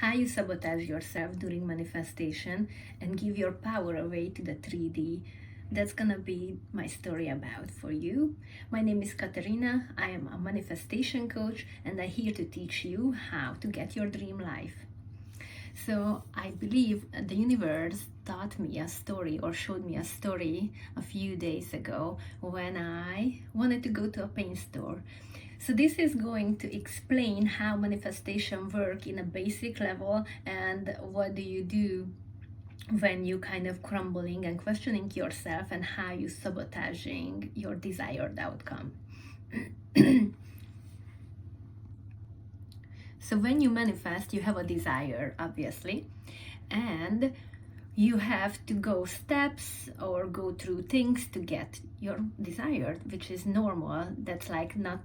how you sabotage yourself during manifestation and give your power away to the 3D. That's gonna be my story about for you. My name is Katerina. I am a manifestation coach and I'm here to teach you how to get your dream life. So I believe the universe taught me a story or showed me a story a few days ago when I wanted to go to a paint store. So this is going to explain how manifestation work in a basic level and what do you do when you kind of crumbling and questioning yourself and how you sabotaging your desired outcome. So when you manifest, you have a desire, obviously, and you have to go steps or go through things to get your desired, which is normal. That's like not,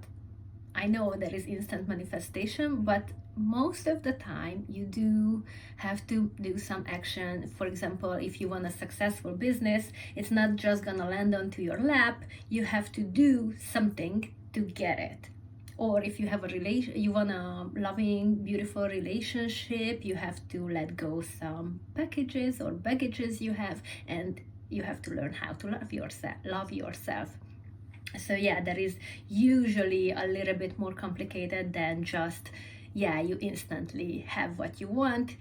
I know there is instant manifestation, but most of the time you do have to do some action. For example, if you want a successful business, it's not just gonna land onto your lap. You have to do something to get it. Or if you have you want a loving, beautiful relationship, you have to let go some packages or baggages you have, and you have to learn how to love yourself. So yeah, that is usually a little bit more complicated than just you instantly have what you want.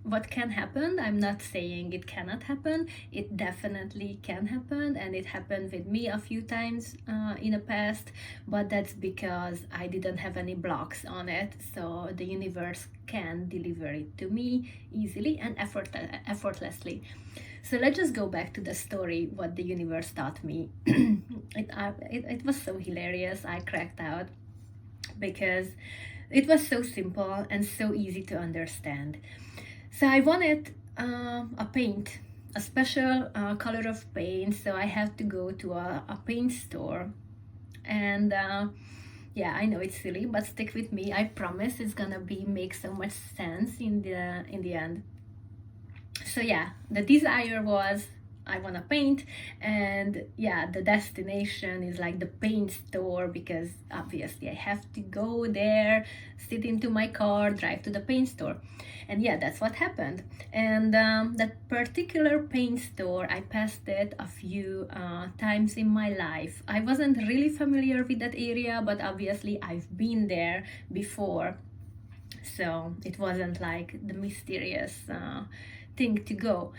What can happen, I'm not saying it cannot happen, it definitely can happen, and it happened with me a few times in the past, but that's because I didn't have any blocks on it, so the universe can deliver it to me easily and effortlessly. So let's just go back to the story, what the universe taught me. It was so hilarious. I cracked out because it was so simple and so easy to understand. So I wanted a paint, a special color of paint. So I had to go to a paint store. And I know it's silly, but stick with me. I promise it's gonna make so much sense in the end. So the desire was I want to paint, and the destination is like the paint store, because obviously I have to go there, sit into my car, drive to the paint store. And that's what happened. And that particular paint store, I passed it a few times in my life. I wasn't really familiar with that area, but obviously I've been there before, so it wasn't like the mysterious thing to go.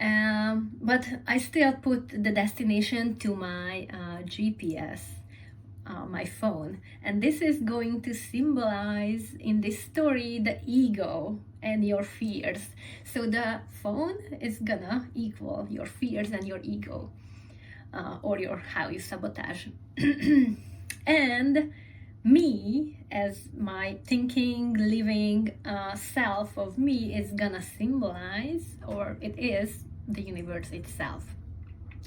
But I still put the destination to my GPS, my phone. And this is going to symbolize in this story the ego and your fears. So the phone is gonna equal your fears and your ego, or your how you sabotage. And me as my thinking, living self of me is gonna symbolize, or it is the universe itself.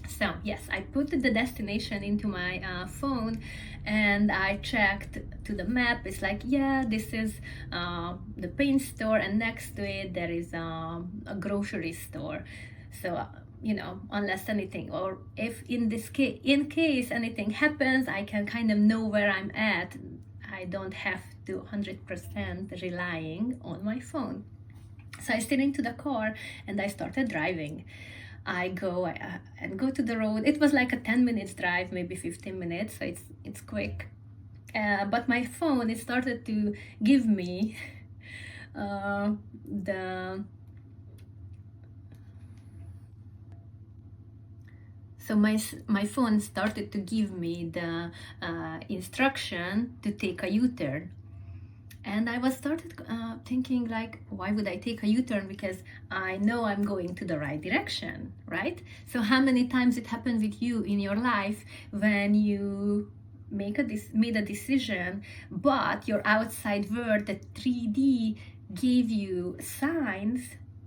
So yes, I put the destination into my phone, and I checked to the map. It's like, this is the paint store, and next to it there is a grocery store. So unless anything, or if in case anything happens, I can kind of know where I'm at. I don't have to 100% relying on my phone. So I sit into the car and I started driving. I go and go to the road. It was like a 10 minutes drive, maybe 15 minutes, so it's quick. But my phone, it started to give me So my phone started to give me the instruction to take a U-turn. And I was started thinking like, why would I take a U-turn? Because I know I'm going to the right direction, right? So how many times it happened with you in your life when you made a decision, but your outside world, the 3D, gave you signs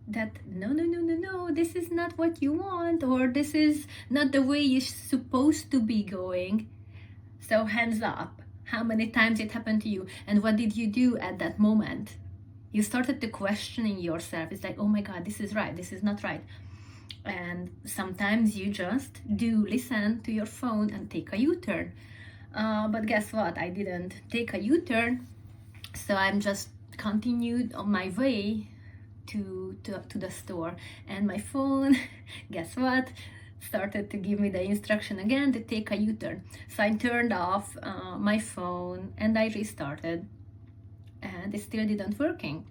that no, this is not what you want, or this is not the way you're supposed to be going. So hands up, how many times it happened to you, and what did you do at that moment? You started to questioning yourself. It's like, oh my god, this is right, this is not right. And sometimes you just do listen to your phone and take a U-turn. But guess what, I didn't take a U-turn. So I'm just continued on my way to the store, and my phone, guess what, started to give me the instruction again to take a U-turn. So I turned off my phone and I restarted, and it still didn't working.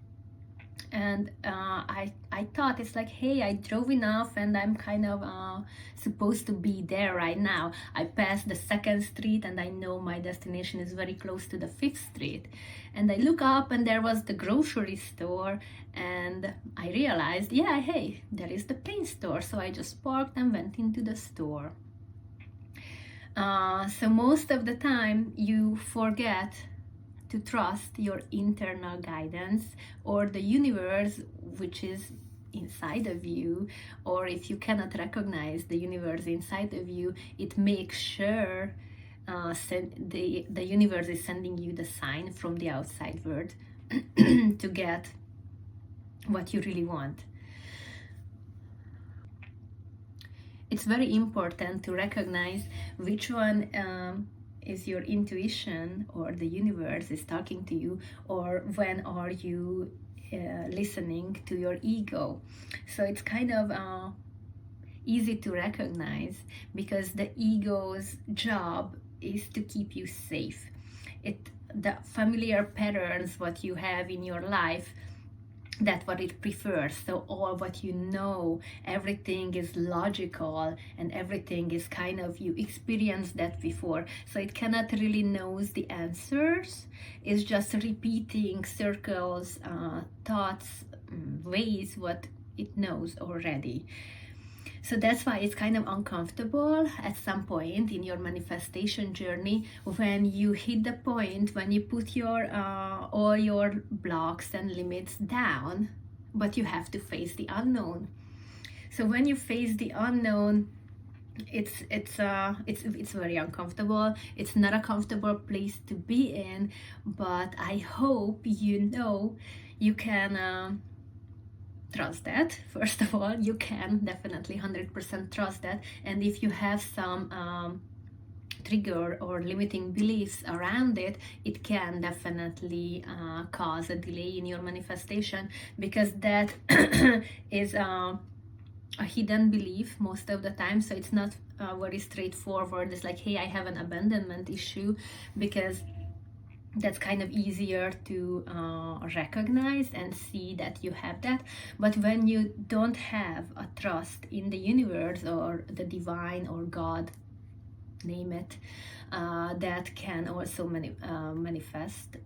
And I thought, it's like, hey, I drove enough and I'm kind of supposed to be there right now. I passed the 2nd street and I know my destination is very close to the 5th street. And I look up and there was the grocery store, and I realized, yeah, hey, there is the paint store. So I just parked and went into the store. So most of the time you forget to trust your internal guidance or the universe, which is inside of you. Or if you cannot recognize the universe inside of you, it makes sure the universe is sending you the sign from the outside world to get what you really want. It's very important to recognize which one is your intuition or the universe is talking to you, or when are you listening to your ego. So it's kind of easy to recognize, because the ego's job is to keep you safe. The familiar patterns what you have in your life, that's what it prefers. So all what you know, everything is logical and everything is kind of, you experienced that before, so it cannot really knows the answers. It's just repeating circles, thoughts, ways what it knows already. So that's why it's kind of uncomfortable at some point in your manifestation journey, when you hit the point when you put your all your blocks and limits down, but you have to face the unknown. So when you face the unknown, it's very uncomfortable. It's not a comfortable place to be in, but I hope you can trust that. First of all, you can definitely 100% trust that. And if you have some trigger or limiting beliefs around it, it can definitely cause a delay in your manifestation, because that is a hidden belief most of the time. So it's not very straightforward. It's like, hey, I have an abandonment issue, because that's kind of easier to recognize and see that you have that. But when you don't have a trust in the universe or the divine or God, name it, that can also manifest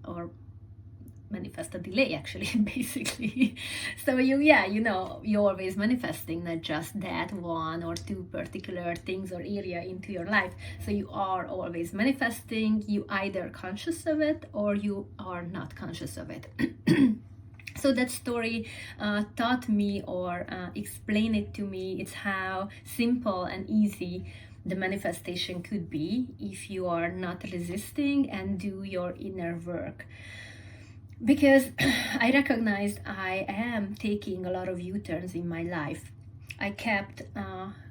a delay, actually, basically. So you're always manifesting, not just that one or two particular things or area into your life. So you are always manifesting. You either conscious of it or you are not conscious of it. So that story taught me, or explained it to me, it's how simple and easy the manifestation could be if you are not resisting and do your inner work. Because I recognized I am taking a lot of U-turns in my life. I kept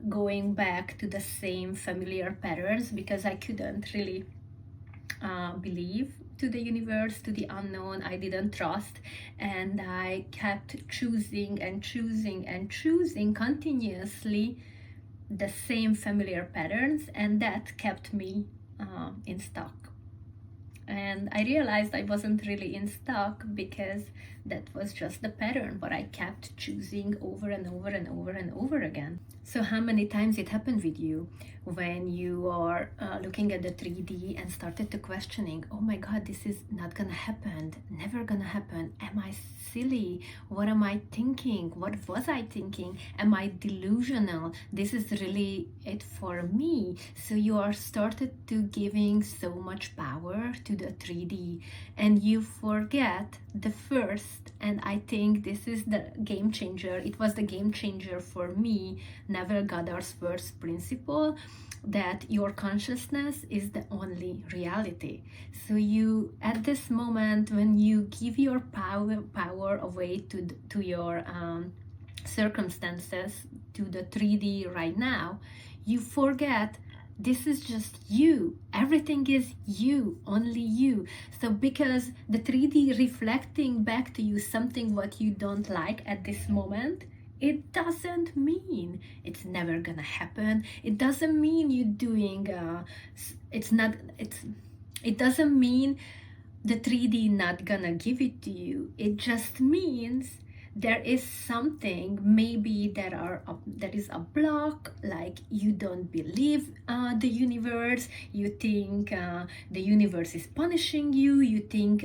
going back to the same familiar patterns, because I couldn't really believe to the universe, to the unknown. I didn't trust, and I kept choosing and choosing and choosing continuously the same familiar patterns, and that kept me in stuck. And I realized I wasn't really in stuck, because that was just the pattern, but I kept choosing over and over and over and over again. So how many times it happened with you when you are looking at the 3D and started to questioning, oh my God, this is not gonna happen, never gonna happen. Am I silly? What am I thinking? What was I thinking? Am I delusional? This is really it for me. So you are started to giving so much power to the 3D, and you forget the first, and I think this is the game changer. It was the game changer for me, Neville Goddard's first principle, that your consciousness is the only reality. So you, at this moment, when you give your power away to your circumstances, to the 3D right now, you forget This is just you. Everything is you, only you. So because the 3D reflecting back to you something what you don't like at this moment, it doesn't mean it's never gonna happen. It doesn't mean you doing it doesn't mean the 3D not gonna give it to you. It just means there is something, maybe there is a block, like you don't believe the universe, you think the universe is punishing you, you think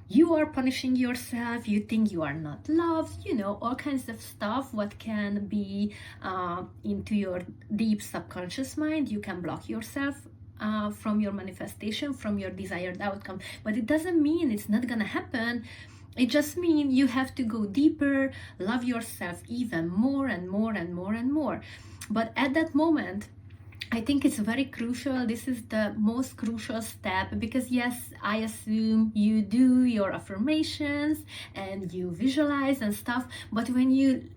you are punishing yourself, you think you are not loved, all kinds of stuff what can be into your deep subconscious mind. You can block yourself from your manifestation, from your desired outcome. But it doesn't mean it's not gonna happen. It just means you have to go deeper, love yourself even more and more and more and more. But at that moment, I think it's very crucial. This is the most crucial step, because yes, I assume you do your affirmations and you visualize and stuff, but when you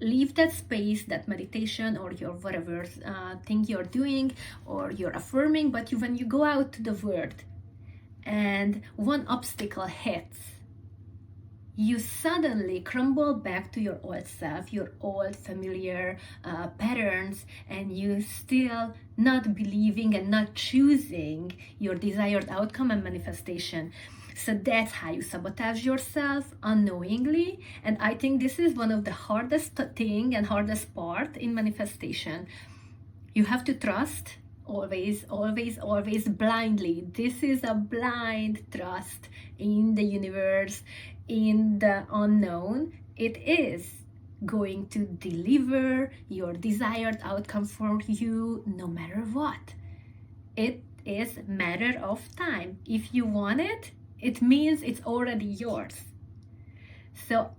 leave that space, that meditation or your whatever thing you're doing or you're affirming, but when you go out to the world and one obstacle hits, you suddenly crumble back to your old self, your old familiar patterns, and you still not believing and not choosing your desired outcome and manifestation. So that's how you sabotage yourself unknowingly. And I think this is one of the hardest thing and hardest part in manifestation. You have to trust always, always, always blindly. This is a blind trust in the universe, in the unknown. It is going to deliver your desired outcome for you no matter what. It is a matter of time. If you want it, it means it's already yours. So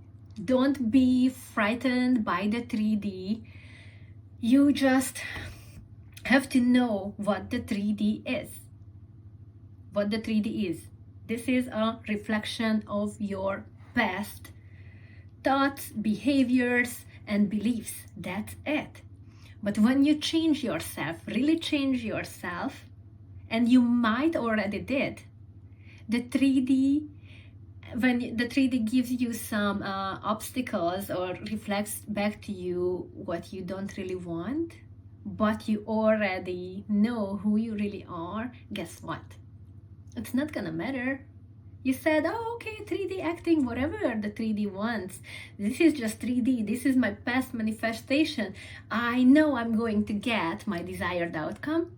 don't be frightened by the 3D. You just have to know what the 3D is. What the 3D is. This is a reflection of your past thoughts, behaviors, and beliefs. That's it. But when you change yourself, really change yourself, and you might already did, the 3D, when the 3D gives you some obstacles or reflects back to you what you don't really want, but you already know who you really are, guess what? It's not gonna matter. You said, oh, okay, 3D acting, whatever the 3D wants. This is just 3D. This is my past manifestation. I know I'm going to get my desired outcome.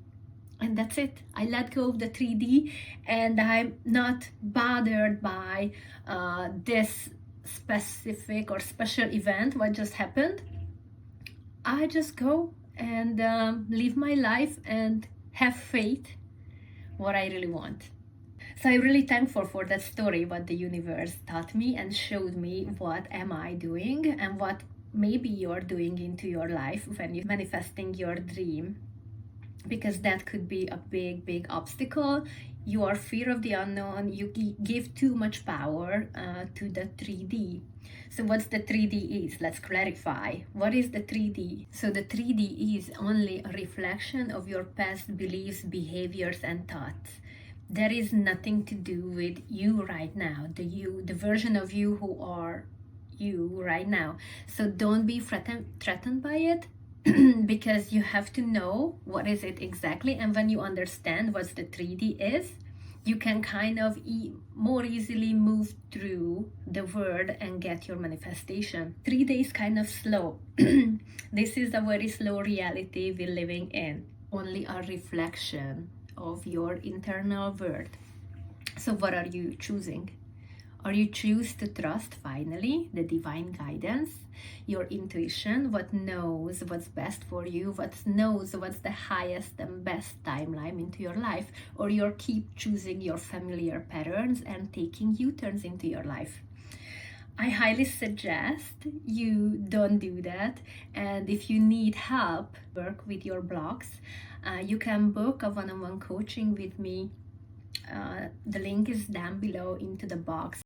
And that's it. I let go of the 3D, and I'm not bothered by this specific or special event, what just happened. I just go and live my life and have faith what I really want. So I'm really thankful for that story, what the universe taught me and showed me what am I doing and what maybe you're doing into your life when you're manifesting your dream. Because that could be a big, big obstacle. Your fear of the unknown, you give too much power to the 3D. So what's the 3D is? Let's clarify. What is the 3D? So the 3D is only a reflection of your past beliefs, behaviors, and thoughts. There is nothing to do with you right now, the version of you who are you right now. So don't be threatened by it. Because you have to know what is it exactly, and when you understand what the 3D is, you can kind of more easily move through the world and get your manifestation. 3D is kind of slow. This is a very slow reality we're living in, only a reflection of your internal world. So what are you choosing? Or you choose to trust finally the divine guidance, your intuition, what knows what's best for you, what knows what's the highest and best timeline into your life, or you keep choosing your familiar patterns and taking U-turns into your life. I highly suggest you don't do that. And if you need help work with your blocks, you can book a one-on-one coaching with me. The link is down below into the box.